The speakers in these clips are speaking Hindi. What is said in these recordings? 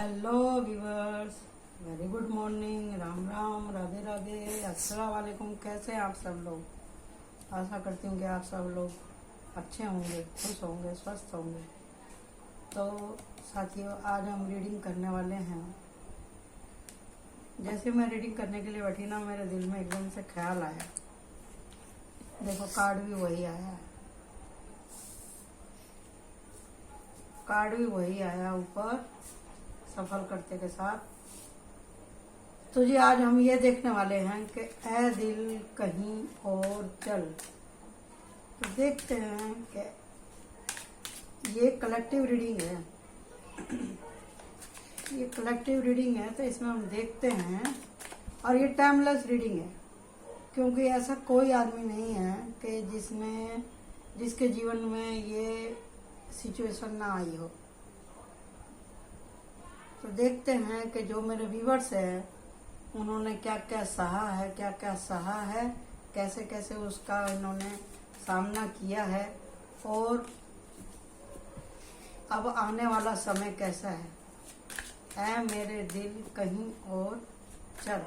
Hello viewers, very good morning, Ram Ram, Radhe Radhe, अस्सलाम वालेकुम। कैसे हैं आप सब लोग? आशा करती हूँ कि आप सब लोग अच्छे होंगे, खुश होंगे, स्वस्थ होंगे। तो साथियों, आज हम रीडिंग करने वाले हैं। जैसे मैं रीडिंग करने के लिए बैठी ना, मेरे दिल में एकदम से ख्याल आया। देखो, कार्ड भी वही आया है, कार्ड भी वही आया ऊपर सफल करते के साथ। तो जी, आज हम ये देखने वाले हैं कि ऐ दिल कहीं और चल। तो देखते हैं कि ये कलेक्टिव रीडिंग है। ये कलेक्टिव रीडिंग है, तो इसमें हम देखते हैं। और ये टाइमलेस रीडिंग है, क्योंकि ऐसा कोई आदमी नहीं है कि जिसके जीवन में ये सिचुएशन ना आई हो। तो देखते हैं कि जो मेरे व्यूवर्स है उन्होंने क्या क्या सहा है, क्या क्या सहा है, कैसे कैसे उसका इन्होंने सामना किया है, और अब आने वाला समय कैसा है। ऐ मेरे दिल कहीं और चल।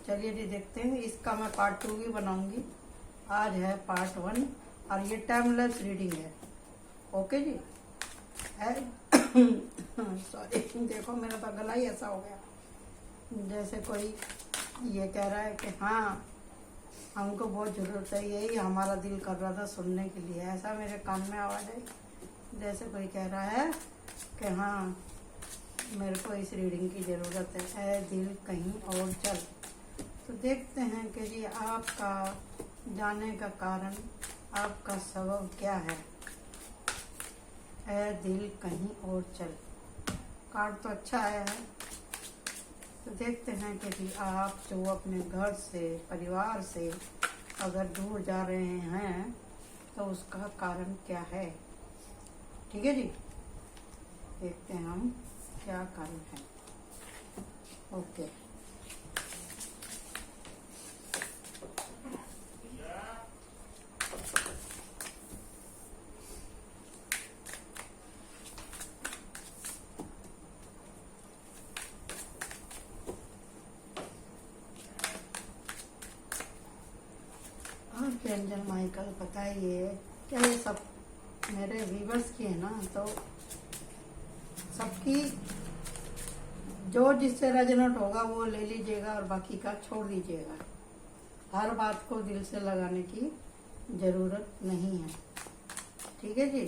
चलिए जी, देखते हैं। इसका मैं पार्ट 2 भी बनाऊंगी। आज है पार्ट 1 और ये टाइमलेस रीडिंग है। ओके जी। सॉरी, देखो मेरा तो गला ही ऐसा हो गया जैसे कोई ये कह रहा है कि हाँ, हमको बहुत ज़रूरत है, यही हमारा दिल कर रहा था सुनने के लिए। ऐसा मेरे कान में आवाज़ आई, जैसे कोई कह रहा है कि हाँ, मेरे को इस रीडिंग की ज़रूरत है। ऐ दिल कहीं और चल। तो देखते हैं कि जी आपका जाने का कारण, आपका सबब क्या है। ऐ दिल कहीं और चल। कार्ड तो अच्छा आया है। तो देखते हैं कि जी आप जो अपने घर से, परिवार से अगर दूर जा रहे हैं तो उसका कारण क्या है। ठीक है जी, देखते हैं हम क्या कारण है। ओके, एंजल माइकल, बताइए क्या ये सब मेरे व्यूवर्स की है ना, तो सबकी जो जिससे रेजोनेट होगा वो ले लीजिएगा और बाकी का छोड़ दीजिएगा। हर बात को दिल से लगाने की जरूरत नहीं है। ठीक है जी।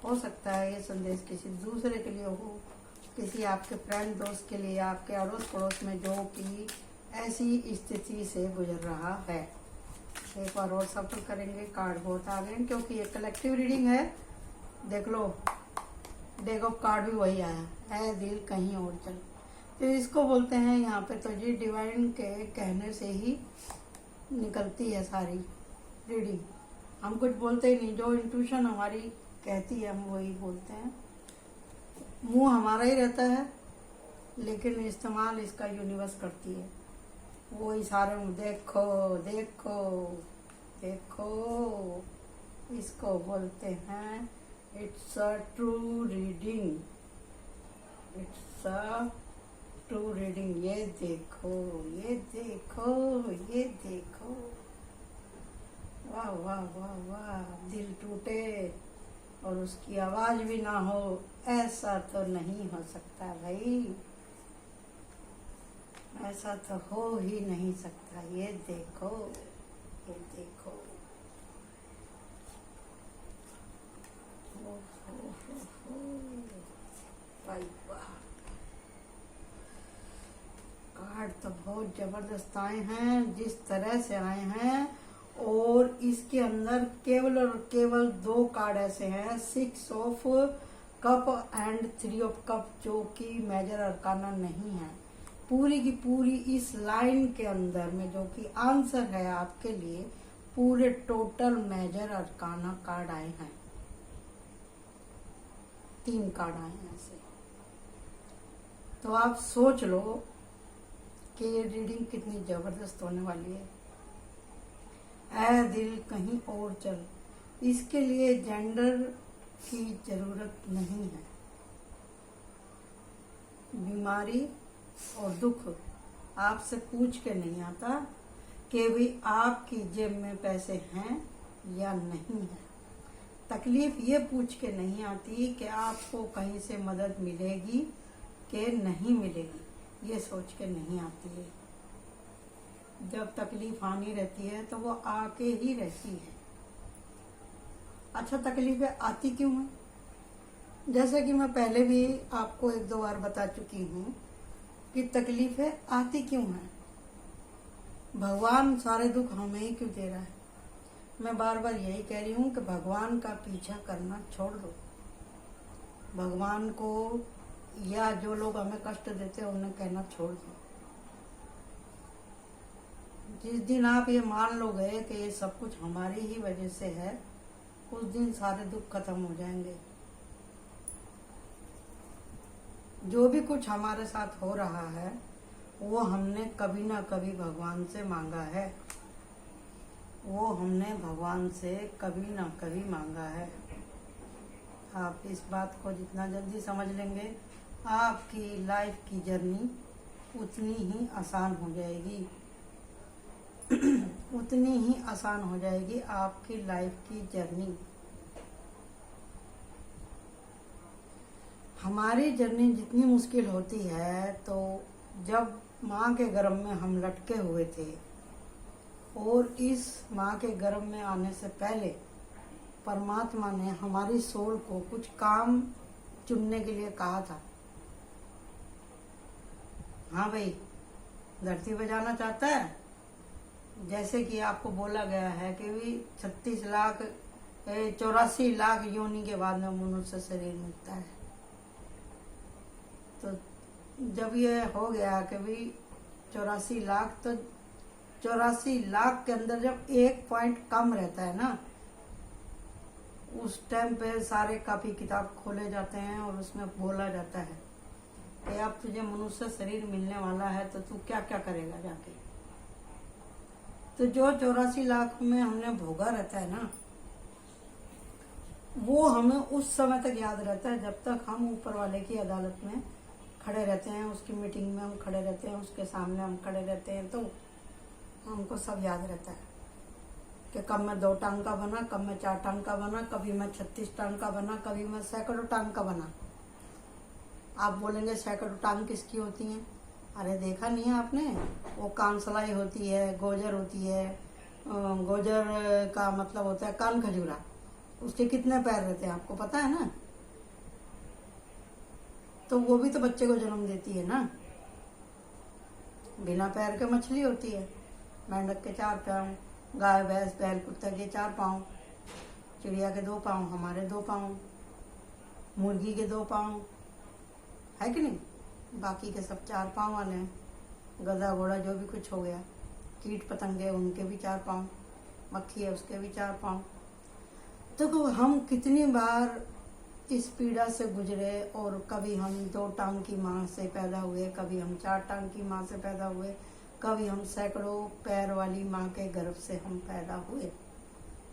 हो सकता है ये संदेश किसी दूसरे के लिए हो, किसी आपके फ्रेंड दोस्त के लिए, आपके अड़ोस पड़ोस में जो कि ऐसी स्थिति से गुजर रहा है। एक बार और सफल करेंगे। कार्ड बहुत आ गए, क्योंकि ये कलेक्टिव रीडिंग है। देख लो, देखो कार्ड भी वही आया, ऐ दिल कहीं और चल। तो इसको बोलते हैं यहाँ पे तो जी डिवाइन के कहने से ही निकलती है सारी रीडिंग। हम कुछ बोलते ही नहीं, जो इंट्यूशन हमारी कहती है हम वही बोलते हैं। मुंह हमारा ही रहता है, लेकिन इस्तेमाल इसका यूनिवर्स करती है। वो इशारे में देखो देखो देखो, इसको बोलते हैं it's a true reading. It's a true reading. ये देखो, ये देखो, ये देखो, वाह वाह वाह वाह। दिल टूटे और उसकी आवाज भी ना हो, ऐसा तो नहीं हो सकता भाई, ऐसा तो हो ही नहीं सकता। ये देखो, ये देखो, वाह। कार्ड तो बहुत जबरदस्त आए हैं, जिस तरह से आए हैं। और इसके अंदर केवल और केवल 2 कार्ड ऐसे हैं, 6 of cup and 3 of cup, जो कि मेजर अरकाना नहीं है। पूरी की पूरी इस लाइन के अंदर में जो कि आंसर है आपके लिए, पूरे टोटल मेजर अरकाना कार्ड आए हैं। 3 कार्ड आए हैं ऐसे। तो आप सोच लो कि ये रीडिंग कितनी जबरदस्त होने वाली है। ऐ दिल कहीं और चल। इसके लिए जेंडर की जरूरत नहीं है। बीमारी और दुख आपसे पूछ के नहीं आता कि भी आपकी जेब में पैसे हैं या नहीं है। तकलीफ ये पूछ के नहीं आती कि आपको कहीं से मदद मिलेगी कि नहीं मिलेगी, ये सोच के नहीं आती है। जब तकलीफ आनी रहती है तो वो आके ही रहती है। अच्छा, तकलीफें आती क्यों हैं? जैसे कि मैं पहले भी आपको 1-2 बार बता चुकी हूँ कि तकलीफें आती क्यों हैं। भगवान सारे दुख हमें ही क्यों दे रहा है? मैं बार बार यही कह रही हूँ कि भगवान का पीछा करना छोड़ दो। भगवान को या जो लोग हमें कष्ट देते हैं उन्हें कहना छोड़ दो। जिस दिन आप ये मान लोगे कि ये सब कुछ हमारी ही वजह से है, उस दिन सारे दुख खत्म हो जाएंगे। जो भी कुछ हमारे साथ हो रहा है वो हमने कभी ना कभी भगवान से मांगा है। वो हमने भगवान से कभी ना कभी मांगा है। आप इस बात को जितना जल्दी समझ लेंगे, आपकी लाइफ की जर्नी उतनी ही आसान हो जाएगी। उतनी ही आसान हो जाएगी आपकी लाइफ की जर्नी। हमारी जर्नी जितनी मुश्किल होती है, तो जब माँ के गर्भ में हम लटके हुए थे और इस माँ के गर्भ में आने से पहले परमात्मा ने हमारी सोल को कुछ काम चुनने के लिए कहा था। हाँ भाई, धरती पे जाना चाहता है, जैसे कि आपको बोला गया है कि भी 84 लाख योनि के बाद में मनुष्य शरीर मिलता है। तो जब ये हो गया कि भी 84 लाख, तो 84 लाख के अंदर जब 1 पॉइंट कम रहता है ना, उस टाइम पे सारे कापी किताब खोले जाते हैं और उसमें बोला जाता है कि अब तुझे मनुष्य शरीर मिलने वाला है तो तू क्या क्या करेगा जाके। तो जो 84 लाख में हमने भोगा रहता है ना, वो हमें उस समय तक याद रहता है जब तक हम ऊपर वाले की अदालत में खड़े रहते हैं, उसकी मीटिंग में हम खड़े रहते हैं, उसके सामने हम खड़े रहते हैं, तो हमको सब याद रहता है कि कब मैं 2 टांग का बना, कब मैं 4 टांग का बना, कभी मैं 36 टांग का बना, कभी मैं सैकड़ों टांग का बना। आप बोलेंगे सैकड़ों टांग किसकी होती हैं? अरे देखा नहीं है आपने? वो कानसलाई होती है, गोजर होती है। गोजर का मतलब होता है कान खजूरा। उसके कितने पैर रहते हैं आपको पता है ना? तो वो भी तो बच्चे को जन्म देती है ना। बिना पैर के मछली होती है, मेंढक के 4 पाँव, गाय भैंस बैल कुत्ता के 4 पाँव, चिड़िया के 2 पाँव, हमारे 2 पाँव, मुर्गी के 2 पाँव, है कि नहीं? बाकी के सब 4 पाँव वाले हैं। गधा घोड़ा जो भी कुछ हो गया, कीट पतंगे उनके भी 4 पाँव, मक्खी है उसके भी 4 पाँव। तो हम कितनी बार इस पीड़ा से गुजरे, और कभी हम 2 टांग की माँ से पैदा हुए, कभी हम 4 टांग की माँ से पैदा हुए, कभी हम सैकड़ों पैर वाली माँ के गर्भ से हम पैदा हुए।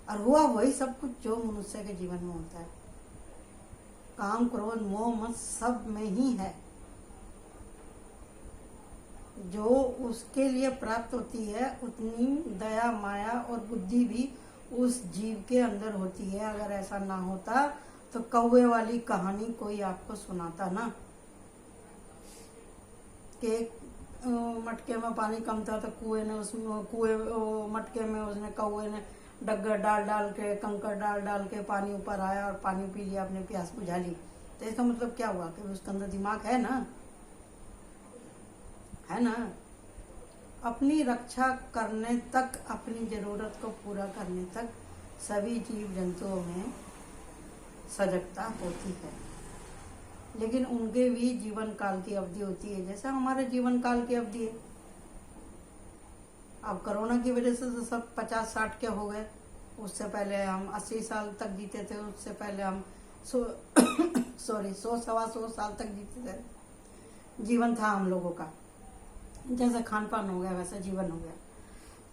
और हुआ वही सब कुछ जो मनुष्य के जीवन में होता है। काम क्रोध मोह मत सब में ही है। जो उसके लिए प्राप्त होती है उतनी दया माया और बुद्धि भी उस जीव के अंदर होती है। अगर ऐसा ना होता तो कौवे वाली कहानी कोई आपको सुनाता ना, कि मटके में पानी कम था तो मटके में उसने कौवे ने डग्गर डाल डाल के, कंकड़ डाल डाल के पानी ऊपर आया और पानी पी लिया, अपने प्यास बुझा ली। तो इसका मतलब क्या हुआ कि उसके अंदर दिमाग है ना, है ना। अपनी रक्षा करने तक, अपनी जरूरत को पूरा करने तक सभी जीव जंतुओं में सजगता होती है, लेकिन उनके भी जीवन काल की अवधि होती है, जैसे हमारे जीवन काल की अवधि है। अब कोरोना की वजह से तो सब 50-60 के हो गए। उससे पहले हम 80 साल तक जीते थे, उससे पहले हम 100-125 साल तक जीते थे। जीवन था हम लोगों का, जैसे खान पान हो गया वैसा जीवन हो गया।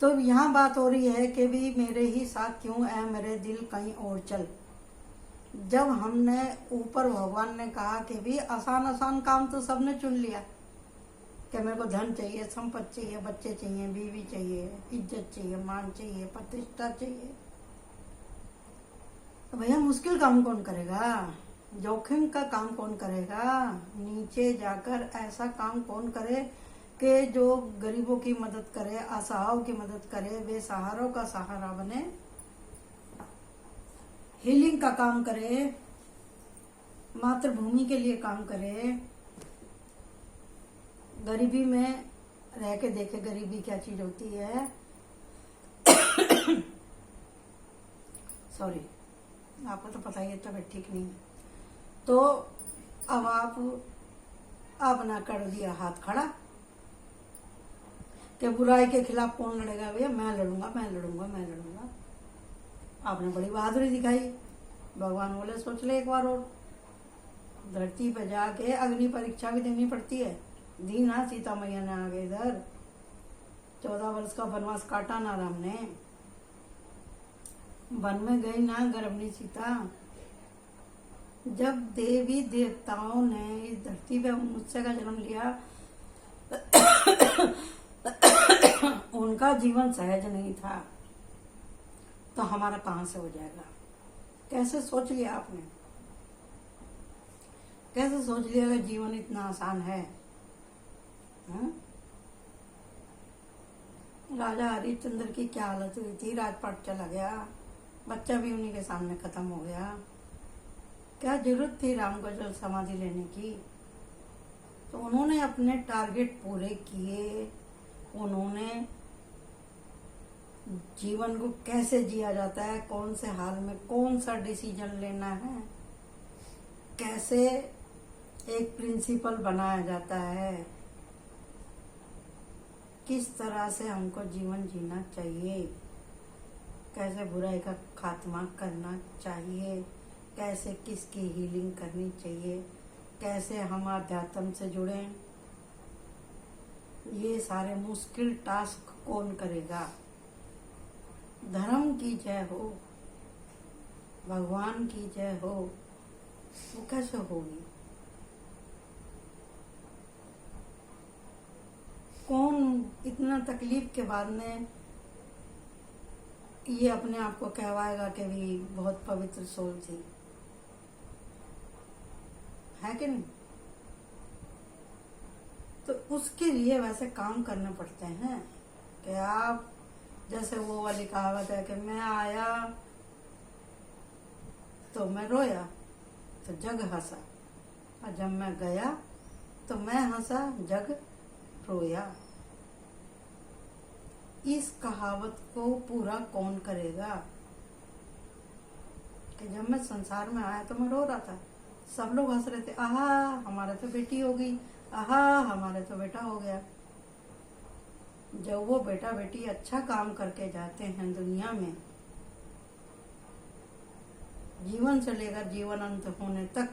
तो यहाँ बात हो रही है कि भी मेरे ही साथ क्यों है मेरे दिल कहीं और चल। जब हमने ऊपर भगवान ने कहा कि भी आसान आसान काम तो सबने चुन लिया कि मेरे को धन चाहिए, संपत्ति चाहिए, बच्चे चाहिए, बीवी चाहिए, इज्जत चाहिए, मान चाहिए, प्रतिष्ठा चाहिए, तो भैया मुश्किल काम कौन करेगा, जोखिम का काम कौन करेगा, नीचे जाकर ऐसा काम कौन करे कि जो गरीबों की मदद करे, असहायों की मदद करे, बेसहारों का सहारा बने, हीलिंग का काम करे, मातृभूमि के लिए काम करे, गरीबी में रह के देखे गरीबी क्या चीज होती है। सॉरी, आपको तो पता ही है तबीयत ठीक नहीं है। तो अब आपने कर दिया हाथ खड़ा कि बुराई के खिलाफ कौन लड़ेगा, भैया मैं लड़ूंगा, मैं लड़ूंगा, मैं लड़ूंगा। आपने बड़ी बहादुरी दिखाई। भगवान बोले सोच ले एक बार और, धरती पे जाके अग्नि परीक्षा भी देनी पड़ती है। दी ना सीता मैया ने आगे इधर 14 वर्ष का वनवास काटा ना राम ने, वन में गई ना गर्भनी सीता। जब देवी देवताओं ने इस धरती पे मुझसे का जन्म लिया उनका जीवन सहज नहीं था, तो हमारा कहां से हो जाएगा। कैसे सोच लिया आपने, कैसे सोच लिया कि जीवन इतना आसान है। राजा हरिश्चंद्र की क्या हालत हुई थी, राजपाट चला गया, बच्चा भी उन्हीं के सामने खत्म हो गया। क्या जरूरत थी राम को जल समाधि लेने की। तो उन्होंने अपने टारगेट पूरे किए। उन्होंने जीवन को कैसे जिया जाता है, कौन से हाल में कौन सा डिसीजन लेना है, कैसे एक प्रिंसिपल बनाया जाता है, किस तरह से हमको जीवन जीना चाहिए, कैसे बुराई का खात्मा करना चाहिए, कैसे किसकी हीलिंग करनी चाहिए, कैसे हम अध्यात्म से जुड़ें, ये सारे मुश्किल टास्क कौन करेगा। धर्म की जय हो, भगवान की जय हो, वो कैसे होगी। कौन इतना तकलीफ के बाद में ये अपने आप को कहवाएगा कि भी बहुत पवित्र सोल थी, है कि नहीं। तो उसके लिए वैसे काम करने पड़ते हैं कि आप, जैसे वो वाली कहावत है कि मैं आया तो मैं रोया तो जग हंसा, और जब मैं गया तो मैं हंसा जग रोया। इस कहावत को पूरा कौन करेगा कि जब मैं संसार में आया तो मैं रो रहा था, सब लोग हंस रहे थे, आहा हमारे तो बेटी हो गई, आहा हमारे तो बेटा हो गया। जब वो बेटा बेटी अच्छा काम करके जाते हैं दुनिया में, जीवन से लेकर जीवन अंत होने तक,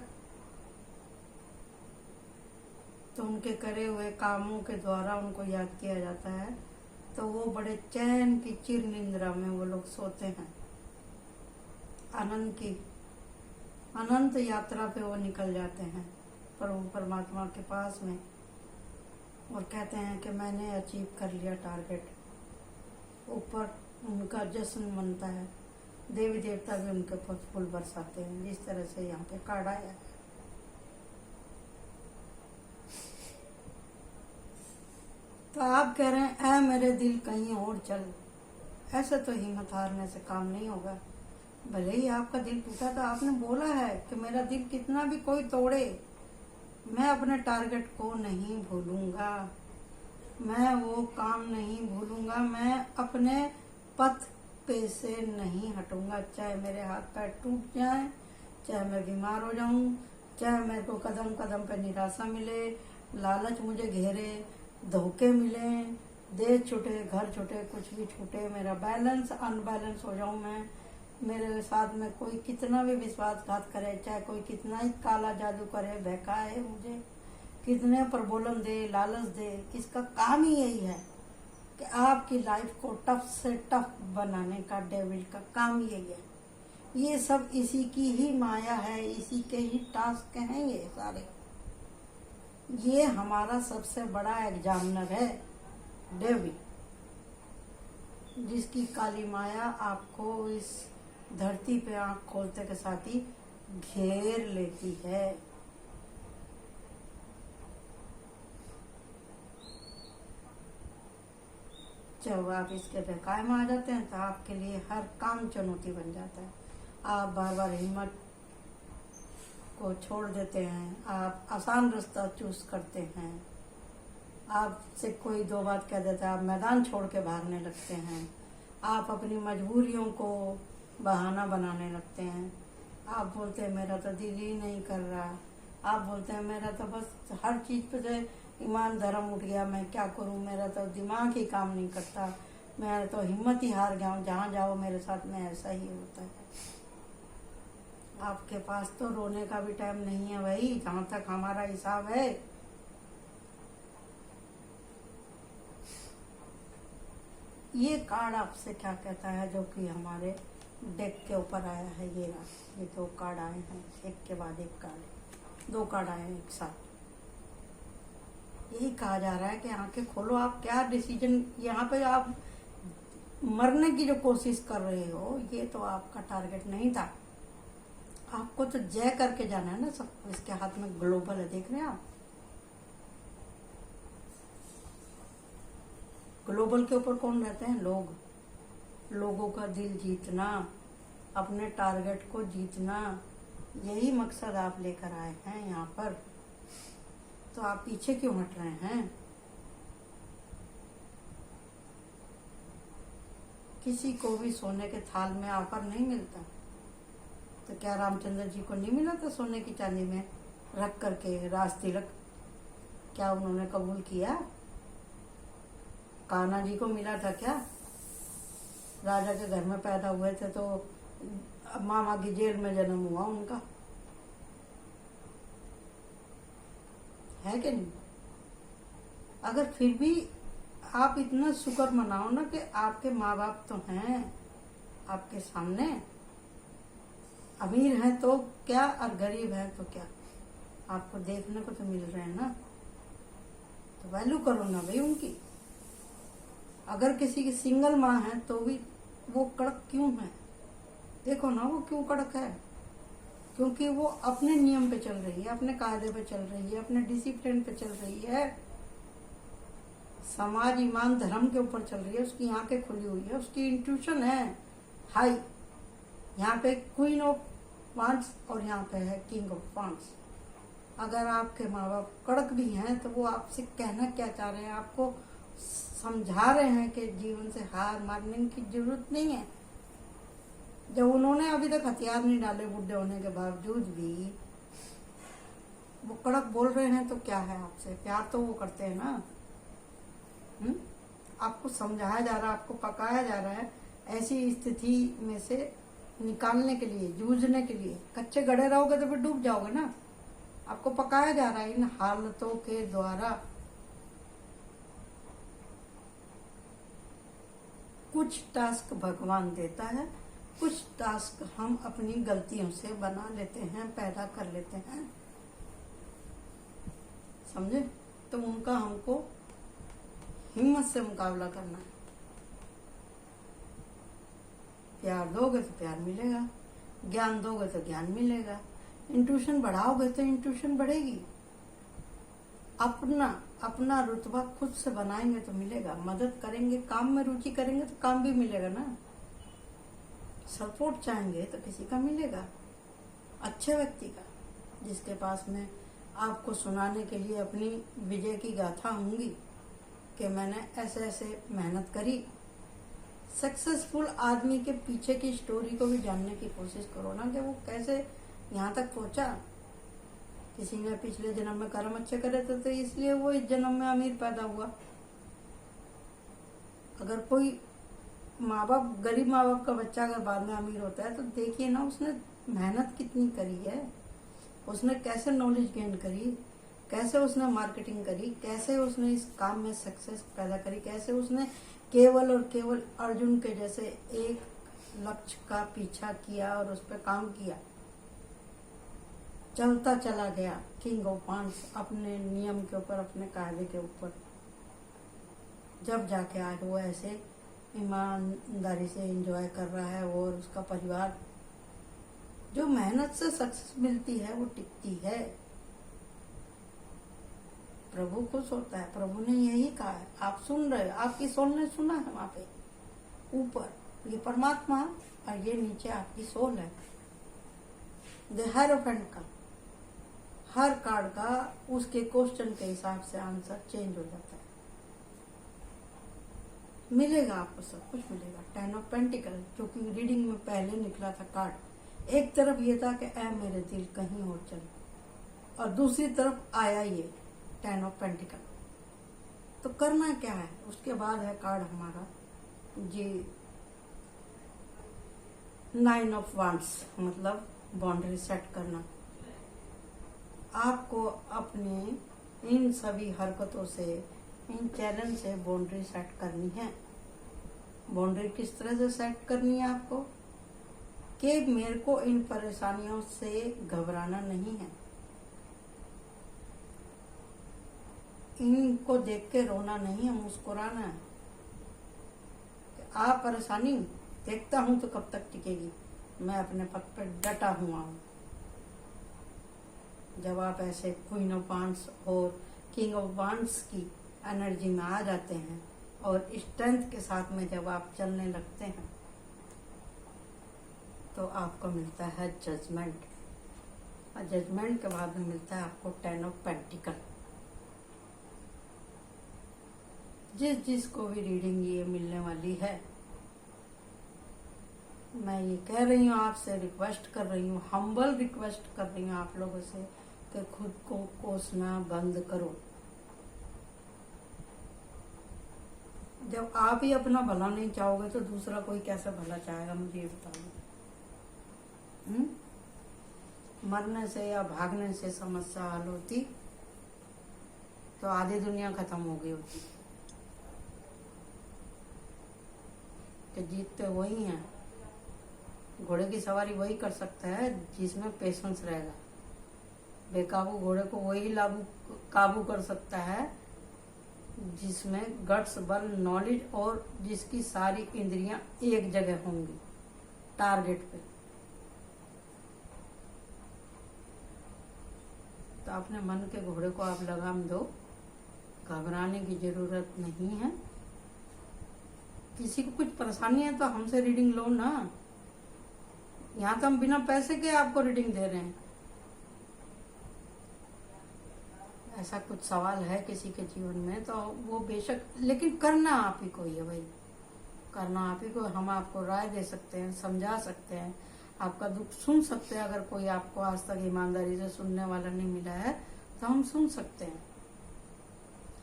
तो उनके करे हुए कामों के द्वारा उनको याद किया जाता है, तो वो बड़े चैन की चिर निंद्रा में वो लोग सोते हैं। आनंद की अनंत यात्रा पे वो निकल जाते हैं परमात्मा के पास में, और कहते हैं कि मैंने अचीव कर लिया टारगेट। ऊपर उनका जश्न मनता है, देवी देवता भी उनके पर फूल बरसाते हैं, जिस तरह से यहाँ पे कार्ड आया है। तो आप कह रहे हैं ऐ मेरे दिल कहीं और चल, ऐसे तो हिम्मत हारने से काम नहीं होगा। भले ही आपका दिल टूटा, तो आपने बोला है कि मेरा दिल कितना भी कोई तोड़े, मैं अपने टारगेट को नहीं भूलूंगा, मैं वो काम नहीं भूलूंगा, मैं अपने पथ पे से नहीं हटूंगा। चाहे मेरे हाथ पैर टूट जाए, चाहे मैं बीमार हो जाऊं, चाहे मेरे को कदम कदम पे निराशा मिले, लालच मुझे घेरे, धोखे मिले, देश छूटे, घर छूटे, कुछ भी छूटे, मेरा बैलेंस अनबैलेंस हो जाऊं मैं, मेरे साथ में कोई कितना भी विश्वासघात करे, चाहे कोई कितना ही काला जादू करे, बहकाए मुझे, कितने प्रबोलन दे, लालच दे, इसका काम ही यही है कि आपकी लाइफ को टफ से टफ बनाने का। डेविल का काम यही है ये सब इसी की ही माया है, इसी के ही टास्क हैं ये सारे। ये हमारा सबसे बड़ा एग्जामिनर है डेविड, जिसकी काली माया आपको इस धरती पे आंख खोलते के साथ ही घेर लेती है। जब आप इसके बेकाय में आ जाते हैं तो आपके लिए हर काम चुनौती बन जाता है। आप बार बार हिम्मत को छोड़ देते हैं, आप आसान रास्ता चूज करते हैं, आपसे कोई दो बात कह देता है आप मैदान छोड़ के भागने लगते हैं, आप अपनी मजबूरियों को बहाना बनाने लगते हैं। आप बोलते हैं मेरा तो दिल ही नहीं कर रहा, आप बोलते हैं मेरा तो बस हर चीज़ पे जो ईमान धर्म उठ गया, मैं क्या करूं, मेरा तो दिमाग ही काम नहीं करता, मैं तो हिम्मत ही हार गया हूँ, जहाँ जाओ मेरे साथ में ऐसा ही होता है। आपके पास तो रोने का भी टाइम नहीं है भाई, जहाँ तक हमारा हिसाब है। ये कार्ड आपसे क्या कहता है, जो कि हमारे डेक के ऊपर आया है, ये दो कार्ड आए हैं, एक के बाद एक कार्ड, दो कार्ड आए हैं एक साथ। यही कहा जा रहा है कि आंखें खोलो, आप क्या डिसीजन, यहाँ पे आप मरने की जो कोशिश कर रहे हो, ये तो आपका टारगेट नहीं था। आपको तो जय करके जाना है ना सब। इसके हाथ में ग्लोबल है, देख रहे हैं आप, ग्लोबल के ऊपर कौन रहते हैं, लोगों का दिल जीतना, अपने टारगेट को जीतना, यही मकसद आप लेकर आए हैं यहाँ पर। तो आप पीछे क्यों हट रहे हैं? किसी को भी सोने के थाल में आकर नहीं मिलता, तो क्या रामचंद्र जी को नहीं मिला था सोने की चांदी में रख करके राज तिलक? क्या उन्होंने कबूल किया? कान्हा जी को मिला था क्या? राजा के घर में पैदा हुए थे तो मामा की जेल में जन्म हुआ उनका, है कि नहीं? अगर फिर भी आप इतना शुक्र मनाओ ना कि आपके माँ बाप तो हैं आपके सामने, अमीर हैं तो क्या और गरीब हैं तो क्या, आपको देखने को तो मिल रहे हैं ना, तो वैल्यू करो ना भाई उनकी। अगर किसी की सिंगल माँ है तो भी वो कड़क क्यों है? देखो ना वो क्यों कड़क है, क्योंकि वो अपने नियम पे चल रही है, अपने कायदे पे चल रही है, अपने डिसिप्लिन पे चल रही है, समाज ईमान धर्म के ऊपर चल रही है, उसकी आंखें खुली हुई है, उसकी इंट्यूशन है हाई। यहाँ पे क्वीन ऑफ वांड्स और यहाँ पे है किंग ऑफ वांड्स। अगर आपके माँ बाप कड़क भी हैं तो वो आपसे कहना क्या चाह रहे हैं, आपको समझा रहे हैं कि जीवन से हार मानने की जरूरत नहीं है। जब उन्होंने अभी तक हथियार नहीं डाले, बुढ़े होने के बावजूद भी वो कड़क बोल रहे हैं, तो क्या है आपसे प्यार तो वो करते हैं ना। आपको समझाया जा रहा है, आपको पकाया जा रहा है ऐसी स्थिति में से निकालने के लिए, जूझने के लिए। कच्चे गड़े रहोगे तो फिर डूब जाओगे ना। आपको पकाया जा रहा है इन हालतों के द्वारा। कुछ टास्क भगवान देता है, कुछ टास्क हम अपनी गलतियों से बना लेते हैं, पैदा कर लेते हैं, समझे? तो उनका हमको हिम्मत से मुकाबला करना है। प्यार दोगे तो प्यार मिलेगा, ज्ञान दोगे तो ज्ञान मिलेगा, इंट्यूशन बढ़ाओगे तो इंट्यूशन बढ़ेगी। अपना रुतबा खुद से बनाएंगे तो मिलेगा, मदद करेंगे, काम में रुचि करेंगे तो काम भी मिलेगा ना। सपोर्ट चाहेंगे तो किसी का मिलेगा, अच्छे व्यक्ति का, जिसके पास में आपको सुनाने के लिए अपनी विजय की गाथा होंगी कि मैंने ऐसे ऐसे मेहनत करी। सक्सेसफुल आदमी के पीछे की स्टोरी को भी जानने की कोशिश करो ना, कि वो कैसे यहाँ तक पहुंचा। किसी ने पिछले जन्म में कर्म अच्छे करे थे तो इसलिए वो इस जन्म में अमीर पैदा हुआ। अगर कोई माँ बाप, गरीब माँ बाप का बच्चा अगर बाद में अमीर होता है तो देखिए ना उसने मेहनत कितनी करी है, उसने कैसे नॉलेज गेन करी, कैसे उसने मार्केटिंग करी, कैसे उसने इस काम में सक्सेस पैदा करी, कैसे उसने केवल और केवल अर्जुन के जैसे एक लक्ष्य का पीछा किया और उस पर काम किया, चलता चला गया किंग ऑफ वांड्स अपने नियम के ऊपर, अपने कायदे के ऊपर, जब जाके आज वो ऐसे ईमानदारी से एंजॉय कर रहा है वो और उसका परिवार। जो मेहनत से सक्सेस मिलती है वो टिकती है। प्रभु खुश होता है, प्रभु ने यही कहा है। आप सुन रहे हो, आपकी सोल ने सुना है। वहां पे ऊपर ये परमात्मा और ये नीचे आपकी सोल है। द हेरोफेंट का हर कार्ड का उसके क्वेश्चन के हिसाब से आंसर चेंज हो जाता है। मिलेगा आपको, सब कुछ मिलेगा। 10 ऑफ पेंटिकल जो कि रीडिंग में पहले निकला था कार्ड, एक तरफ ये था कि ऐ मेरे दिल कहीं और चल, और दूसरी तरफ आया ये 10 ऑफ पेंटिकल। तो करना क्या है? उसके बाद है कार्ड हमारा जी 9 ऑफ वांड्स, मतलब बाउंड्री सेट करना। आपको अपने इन सभी हरकतों से, इन चैलेंज से बाउंड्री सेट करनी है। बाउंड्री किस तरह से सेट करनी है आपको? कि मेरे को इन परेशानियों से घबराना नहीं है, इनको देख के रोना नहीं है, मुस्कुराना है। आप परेशानी देखता हूं तो कब तक टिकेगी, मैं अपने पद पर डटा हुआ हूं। जब आप ऐसे क्वीन ऑफ वांड्स और किंग ऑफ वांड्स की एनर्जी में आ जाते हैं और स्ट्रेंथ के साथ में जब आप चलने लगते हैं तो आपको मिलता है जजमेंट, और जजमेंट के बाद में मिलता है आपको 10 ऑफ पेंटिकल। जिसको भी रीडिंग ये मिलने वाली है, मैं ये कह रही हूँ आपसे, रिक्वेस्ट कर रही हूँ, हम्बल रिक्वेस्ट कर रही हूँ आप लोगों से कि खुद को कोसना बंद करो। जब आप ही अपना भला नहीं चाहोगे तो दूसरा कोई कैसे भला चाहेगा, मुझे ये बताओ। मरने से या भागने से समस्या हल होती तो आधी दुनिया खत्म हो गई होती। कि जीतते वही हैं, घोड़े की सवारी वही कर सकता है जिसमें पेशेंस रहेगा। बेकाबू घोड़े को वही काबू कर सकता है जिसमें गट्स, बल, नॉलेज और जिसकी सारी इंद्रियां एक जगह होंगी टारगेट पे। तो अपने मन के घोड़े को आप लगाम दो, घबराने की जरूरत नहीं है। किसी को कुछ परेशानी है तो हमसे रीडिंग लो ना। यहाँ तो हम बिना पैसे के आपको रीडिंग दे रहे हैं। ऐसा कुछ सवाल है किसी के जीवन में तो वो बेशक, लेकिन करना आप ही को ही है भाई, करना आप ही को। हम आपको राय दे सकते हैं, समझा सकते हैं, आपका दुख सुन सकते हैं। अगर कोई आपको आज तक ईमानदारी से सुनने वाला नहीं मिला है तो हम सुन सकते हैं,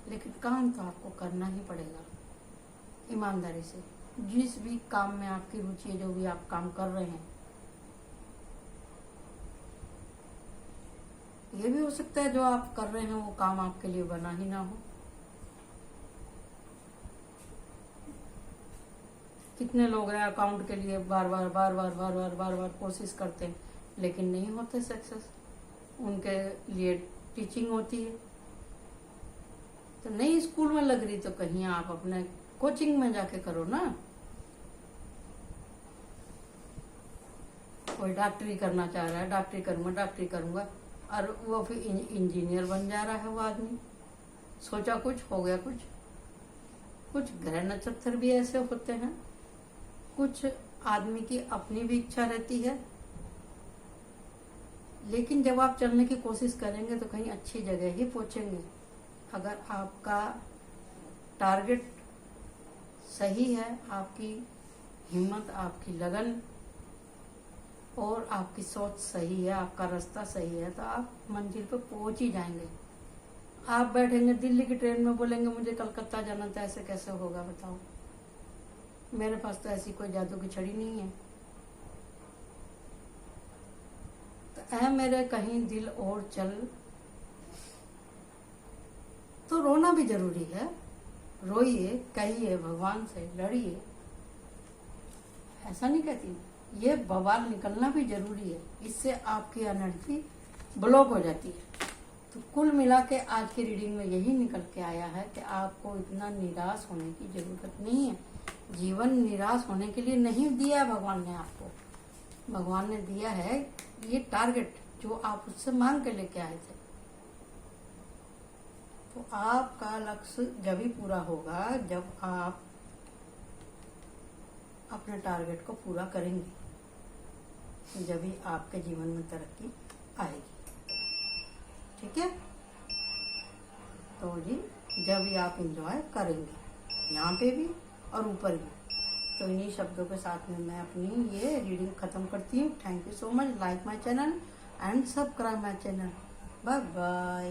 लेकिन काम तो आपको करना ही पड़ेगा ईमानदारी से। जिस भी काम में आपकी रुचि है, जो भी आप काम कर रहे हैं, ये भी हो सकता है जो आप कर रहे हैं वो काम आपके लिए बना ही ना हो। कितने लोग हैं अकाउंट के लिए बार बार कोशिश करते हैं लेकिन नहीं होते सक्सेस। उनके लिए टीचिंग होती है, तो नहीं स्कूल में लग रही तो कहीं आप अपने कोचिंग में जाके करो ना। कोई डॉक्टरी करना चाह रहा है, डॉक्टरी करूंगा, और वो फिर इंजीनियर बन जा रहा है वो आदमी। सोचा कुछ, हो गया कुछ। कुछ ग्रह नक्षत्र भी ऐसे होते हैं, कुछ आदमी की अपनी भी इच्छा रहती है, लेकिन जब आप चलने की कोशिश करेंगे तो कहीं अच्छी जगह ही पहुंचेंगे। अगर आपका टारगेट सही है, आपकी हिम्मत, आपकी लगन और आपकी सोच सही है, आपका रास्ता सही है, तो आप मंजिल पर पहुंच ही जाएंगे। आप बैठेंगे दिल्ली की ट्रेन में, बोलेंगे मुझे कलकत्ता जाना था, ऐसे कैसे होगा बताओ। मेरे पास तो ऐसी कोई जादू की छड़ी नहीं है। तो ऐ मेरे कहीं दिल और चल, तो रोना भी जरूरी है। रोइए, कहिए, भगवान से लड़िए, ऐसा नहीं कहती, ये बवाल निकलना भी जरूरी है, इससे आपकी एनर्जी ब्लॉक हो जाती है। तो कुल मिला के आज की रीडिंग में यही निकल के आया है कि आपको इतना निराश होने की जरूरत नहीं है। जीवन निराश होने के लिए नहीं दिया है भगवान ने आपको। भगवान ने दिया है ये टारगेट जो आप उससे मांग के लेके आए थे। तो आपका लक्ष्य जब ही पूरा होगा जब आप अपने टारगेट को पूरा करेंगे, जब ही आपके जीवन में तरक्की आएगी। ठीक है, तो जी जब भी आप एंजॉय करेंगे यहाँ पे भी और ऊपर भी। तो इन्हीं शब्दों के साथ में मैं अपनी ये रीडिंग खत्म करती हूँ। Thank you so much. Like my channel and subscribe my channel. Bye bye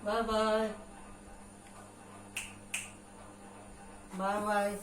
bye bye bye bye.